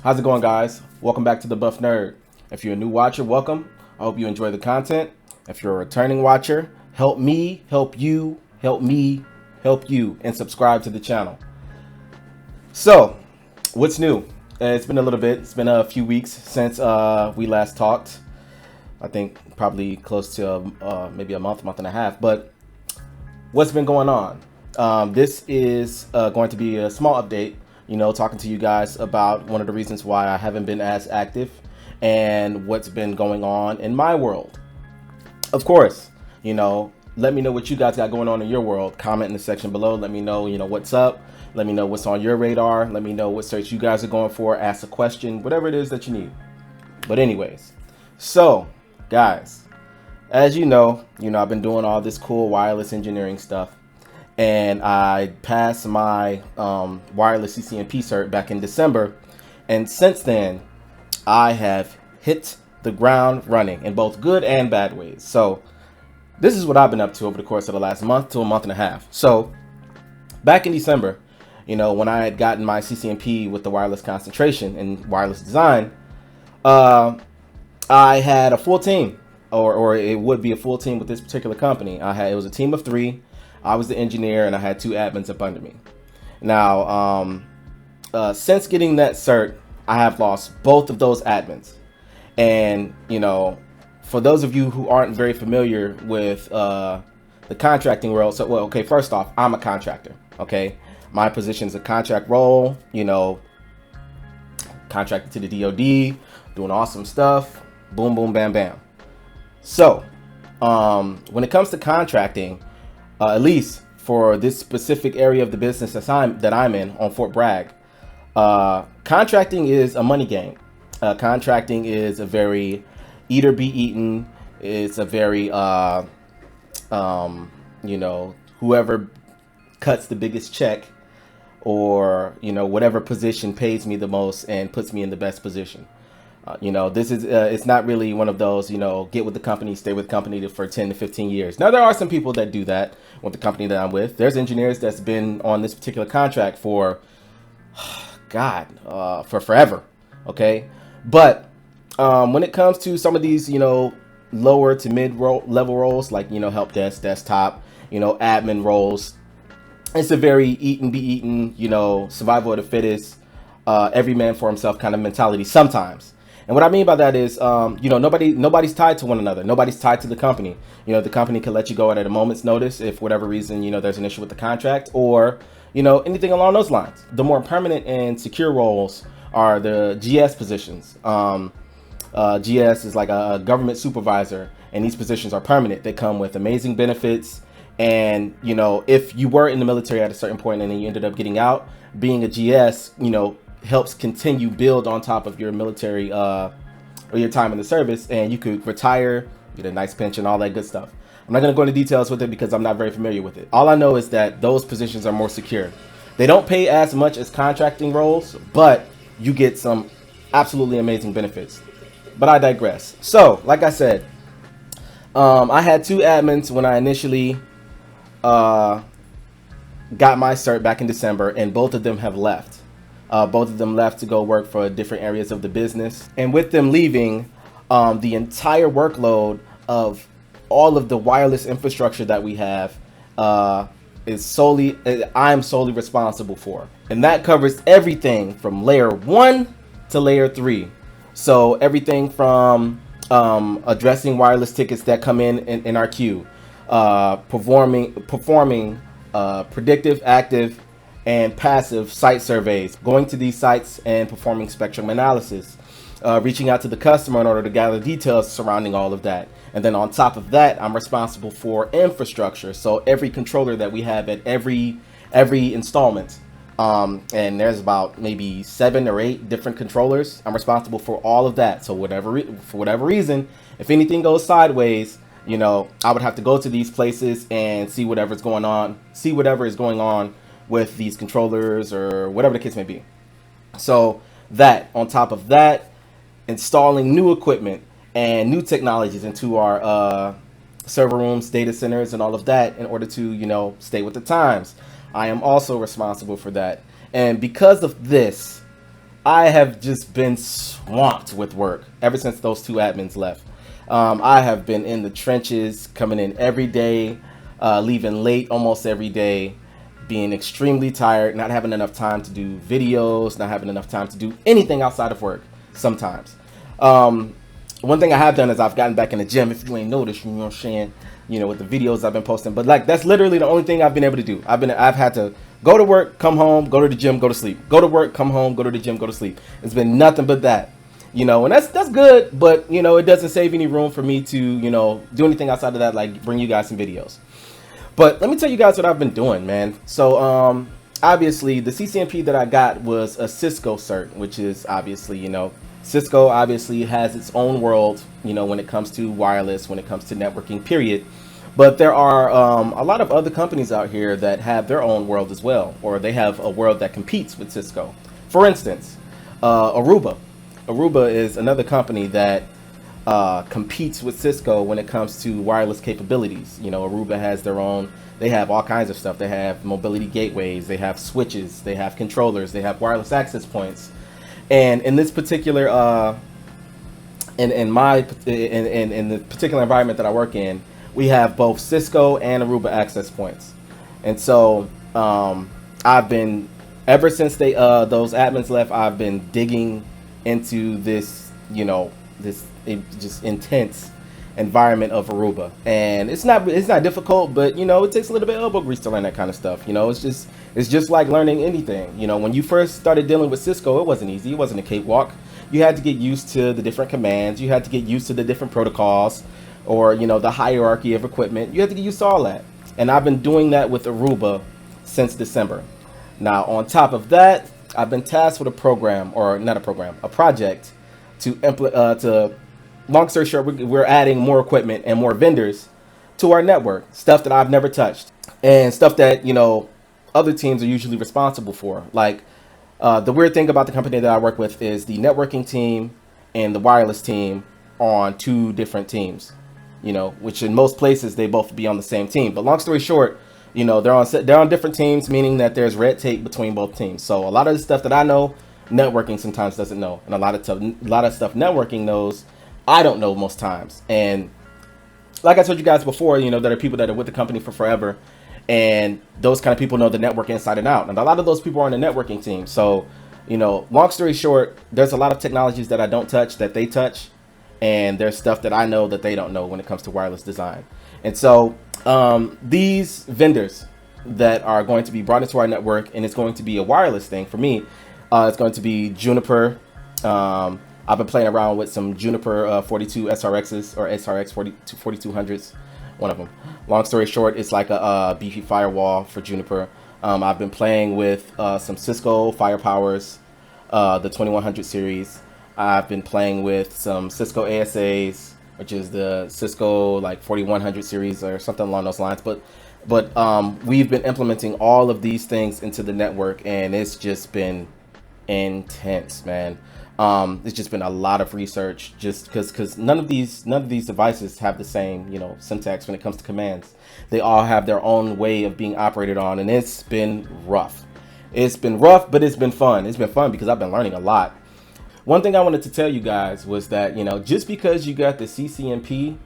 How's it going, guys? Welcome back to the Buff Nerd. If you're a new watcher, welcome. I hope you enjoy the content. If you're a returning watcher, help me, help you, help me, help you, and subscribe to the channel. So, what's new? It's been a little bit. It's been a few weeks since we last talked. I think probably close to maybe a month and a half. But what's been going on? This is going to be a small update, talking to you guys about one of the reasons why I haven't been as active and what's been going on in my world. Of course, let me know what you guys got going on in your world. Comment in the section below. Let me know, what's up. Let me know what's on your radar. Let me know what search you guys are going for. Ask a question, whatever it is that you need. But anyways, so guys, as you know, I've been doing all this cool wireless engineering stuff, and I passed my wireless CCNP cert back in December, and since then I have hit the ground running in both good and bad ways. So this is what I've been up to over the course of the last month to a month and a half. So back in December, when I had gotten my CCNP with the wireless concentration in wireless design, I had a full team, or it would be a full team with this particular company. It was a team of 3. I was the engineer, and I had 2 admins up under me. Now, since getting that cert, I have lost both of those admins. And, for those of you who aren't very familiar with the contracting world, okay, first off, I'm a contractor, okay? My position is a contract role, contracted to the DoD, doing awesome stuff, boom, boom, bam, bam. So, when it comes to contracting, at least for this specific area of the business that I'm in on Fort Bragg, contracting is a money game. Contracting is a very eat or be eaten. It's a very, whoever cuts the biggest check, or, whatever position pays me the most and puts me in the best position. This is, it's not really one of those, get with the company, stay with the company for 10 to 15 years. Now, there are some people that do that with the company that I'm with. There's engineers that's been on this particular contract for, for forever. Okay. But, when it comes to some of these, lower to mid level roles, like, help desk, desktop, admin roles, it's a very eat and be eaten, survival of the fittest, every man for himself kind of mentality sometimes. And what I mean by that is, nobody's tied to one another. Nobody's tied to the company. The company can let you go at a moment's notice if, for whatever reason, there's an issue with the contract, or, anything along those lines. The more permanent and secure roles are the GS positions. GS is like a government supervisor, and these positions are permanent. They come with amazing benefits. And, if you were in the military at a certain point and then you ended up getting out, being a GS, helps continue build on top of your military or your time in the service, and you could retire, get a nice pension, all that good stuff. I'm not going to go into details with it because I'm not very familiar with it. All I know is that those positions are more secure. They don't pay as much as contracting roles, but you get some absolutely amazing benefits. But I digress. So, like I said, I had 2 admins when I initially got my cert back in December, and both of them have left. Both of them left to go work for different areas of the business. And with them leaving, the entire workload of all of the wireless infrastructure that we have I'm solely responsible for. And that covers everything from layer 1 to layer 3. So everything from addressing wireless tickets that come in our queue, performing predictive, active, and passive site surveys, going to these sites and performing spectrum analysis, reaching out to the customer in order to gather details surrounding all of that. And then on top of that, I'm responsible for infrastructure. So every controller that we have at every installment, and there's about maybe 7 or 8 different controllers. I'm responsible for all of that. So for whatever reason, if anything goes sideways, I would have to go to these places and see whatever is going on with these controllers or whatever the case may be. So that, on top of that, installing new equipment and new technologies into our server rooms, data centers, and all of that in order to, stay with the times. I am also responsible for that. And because of this, I have just been swamped with work ever since those two admins left. I have been in the trenches, coming in every day, leaving late almost every day, being extremely tired, not having enough time to do videos, not having enough time to do anything outside of work sometimes. One thing I have done is I've gotten back in the gym. If you ain't noticed, you know what I'm saying, you know, with the videos I've been posting, but like that's literally the only thing I've been able to do. I've had to go to work, come home, go to the gym, go to sleep. Go to work, come home, go to the gym, go to sleep. It's been nothing but that. You know, and that's good, but you know, it doesn't save any room for me to, you know, do anything outside of that, like bring you guys some videos. But let me tell you guys what I've been doing, man. So obviously the CCNP that I got was a Cisco cert, which is obviously, you know, Cisco obviously has its own world, you know, when it comes to wireless, when it comes to networking, period. But there are a lot of other companies out here that have their own world as well, or they have a world that competes with Cisco. For instance, Aruba. Aruba is another company that competes with Cisco when it comes to wireless capabilities. You know, Aruba has their own, they have all kinds of stuff. They have mobility gateways, they have switches, they have controllers, they have wireless access points. And in this particular, in the particular environment that I work in, we have both Cisco and Aruba access points. And so I've been, ever since those admins left, I've been digging into this, you know, this just intense environment of Aruba. And it's not difficult, but you know, it takes a little bit of elbow grease to learn that kind of stuff. You know, it's just like learning anything. You know, when you first started dealing with Cisco, it wasn't easy. It wasn't a cakewalk. You had to get used to the different commands. You had to get used to the different protocols, or you know, the hierarchy of equipment. You had to get used to all that. And I've been doing that with Aruba since December. Now, on top of that, I've been tasked with a program, or not a program, a project to implement. Long story short, we're adding more equipment and more vendors to our network, stuff that I've never touched, and stuff that, you know, other teams are usually responsible for. Like the weird thing about the company that I work with is the networking team and the wireless team on two different teams, you know, which in most places they both be on the same team. But long story short, you know, they're on different teams, meaning that there's red tape between both teams. So a lot of the stuff that I know, networking sometimes doesn't know, and a lot of stuff networking knows, I don't know most times. And like I told you guys before, you know, there are people that are with the company for forever, and those kind of people know the network inside and out. And a lot of those people are on the networking team. So, you know, long story short, there's a lot of technologies that I don't touch that they touch, and there's stuff that I know that they don't know when it comes to wireless design. And so these vendors that are going to be brought into our network, and it's going to be a wireless thing for me, it's going to be Juniper. I've been playing around with some Juniper 42 SRXs, or SRX 4200s, one of them. Long story short, it's like a beefy firewall for Juniper. I've been playing with some Cisco Firepowers, the 2100 series. I've been playing with some Cisco ASAs, which is the Cisco like 4100 series or something along those lines. But we've been implementing all of these things into the network, and it's just been intense, man. It's just been a lot of research, just because none of these devices have the same, you know, syntax when it comes to commands. They all have their own way of being operated on, and it's been rough. It's been rough, but it's been fun. It's been fun because I've been learning a lot. One thing I wanted to tell you guys was that, you know, just because you got the CCNP,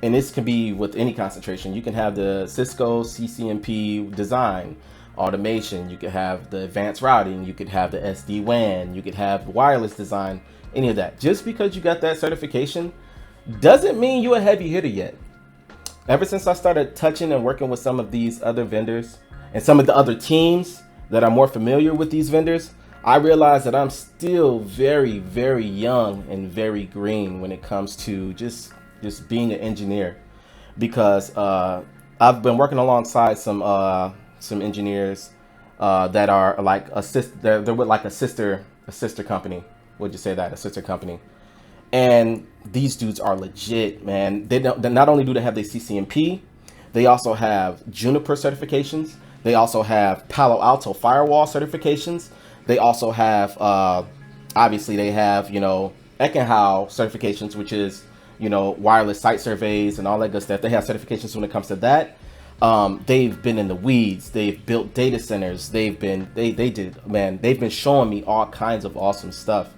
and this can be with any concentration, you can have the Cisco CCNP design, automation, you could have the advanced routing, you could have the SD-WAN, you could have wireless design, any of that. Just because you got that certification doesn't mean you're a heavy hitter yet. Ever since I started touching and working with some of these other vendors and some of the other teams that are more familiar with these vendors, I realized that I'm still very, very young and very green when it comes to just being an engineer, because I've been working alongside some engineers that are like they're with like a sister company. Would you say that? A sister company. And these dudes are legit, man. They not only do they have the CCNP, they also have Juniper certifications. They also have Palo Alto firewall certifications. They also have, obviously they have, you know, Eckenhow certifications, which is, you know, wireless site surveys and all that good stuff. They have certifications when it comes to that. They've been in the weeds. They've built data centers. They've been showing me all kinds of awesome stuff.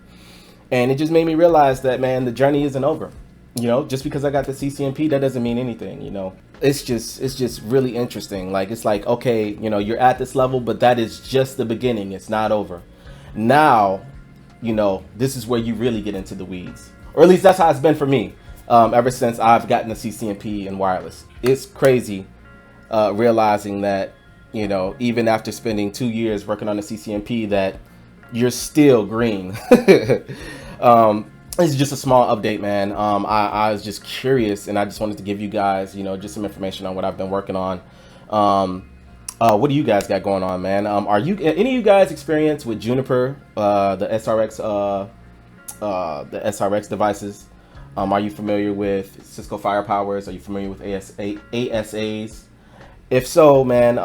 And it just made me realize that, man, the journey isn't over. You know, just because I got the CCNP, that doesn't mean anything, you know. It's just really interesting. Like, it's like, okay, you know, you're at this level, but that is just the beginning. It's not over. Now, you know, this is where you really get into the weeds. Or at least that's how it's been for me, ever since I've gotten a CCNP in wireless. It's crazy realizing that, you know, even after spending 2 years working on the CCNP, that you're still green. It's just a small update, man. I was just curious, and I just wanted to give you guys, you know, just some information on what I've been working on. What do you guys got going on, man? Are you any of you guys experienced with Juniper, the SRX devices? Are you familiar with Cisco Firepowers? Are you familiar with ASAs? If so, man,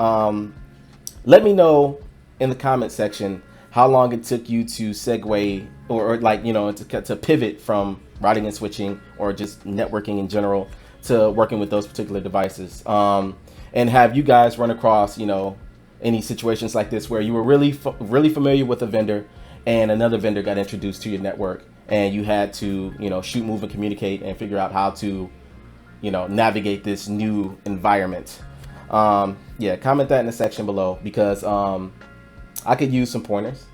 let me know in the comment section how long it took you to segue or like, you know, to pivot from routing and switching or just networking in general to working with those particular devices. And have you guys run across, you know, any situations like this where you were really familiar with a vendor and another vendor got introduced to your network and you had to, you know, shoot, move, and communicate and figure out how to, you know, navigate this new environment? Yeah, comment that in the section below, because I could use some pointers.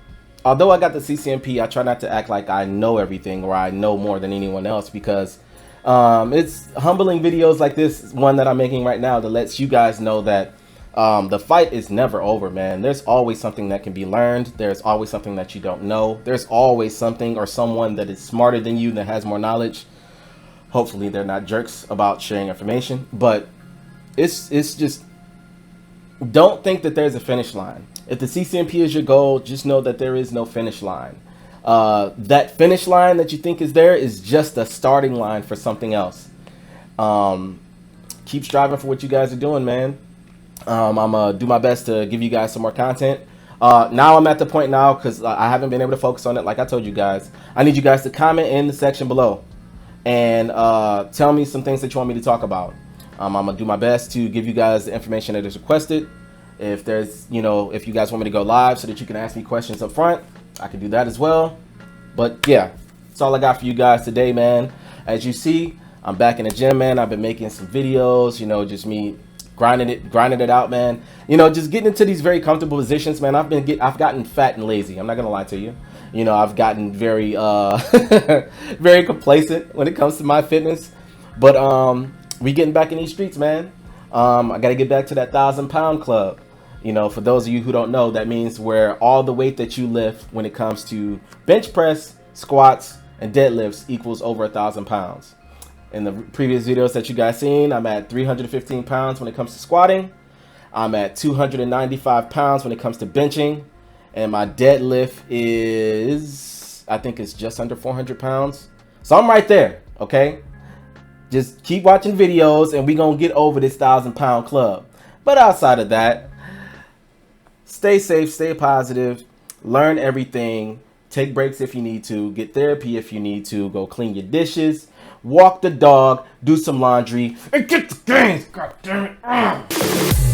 Although I got the CCNP, I try not to act like I know everything or I know more than anyone else, because it's humbling videos like this one that I'm making right now that lets you guys know that the fight is never over, man. There's always something that can be learned. There's always something that you don't know. There's always something or someone that is smarter than you, that has more knowledge. Hopefully they're not jerks about sharing information, but it's just, don't think that there's a finish line. If the CCNP is your goal, just know that there is no finish line. That finish line that you think is there is just a starting line for something else. Keep striving for what you guys are doing, man. I'm gonna do my best to give you guys some more content. Now I'm at the point now, because I haven't been able to focus on it like I told you guys. I need you guys to comment in the section below and tell me some things that you want me to talk about. I'm gonna do my best to give you guys the information that is requested. If there's, you know, if you guys want me to go live so that you can ask me questions up front, I can do that as well. But yeah, that's all I got for you guys today, man. As you see, I'm back in the gym, man. I've been making some videos, you know, just me grinding it out, man. You know, just getting into these very comfortable positions, man. I've gotten fat and lazy. I'm not gonna lie to you. You know, I've gotten very very complacent when it comes to my fitness. But we getting back in these streets, man. I gotta get back to that 1,000-pound club. You know, for those of you who don't know, that means where all the weight that you lift when it comes to bench press, squats, and deadlifts equals over 1,000 pounds. In the previous videos that you guys seen, I'm at 315 pounds when it comes to squatting. I'm at 295 pounds when it comes to benching. And my deadlift is, I think it's just under 400 pounds. So I'm right there, okay? Just keep watching videos and we gonna get over this 1,000-pound club. But outside of that, stay safe, stay positive, learn everything, take breaks if you need to, get therapy if you need to, go clean your dishes, walk the dog, do some laundry, and get the games, god damn it.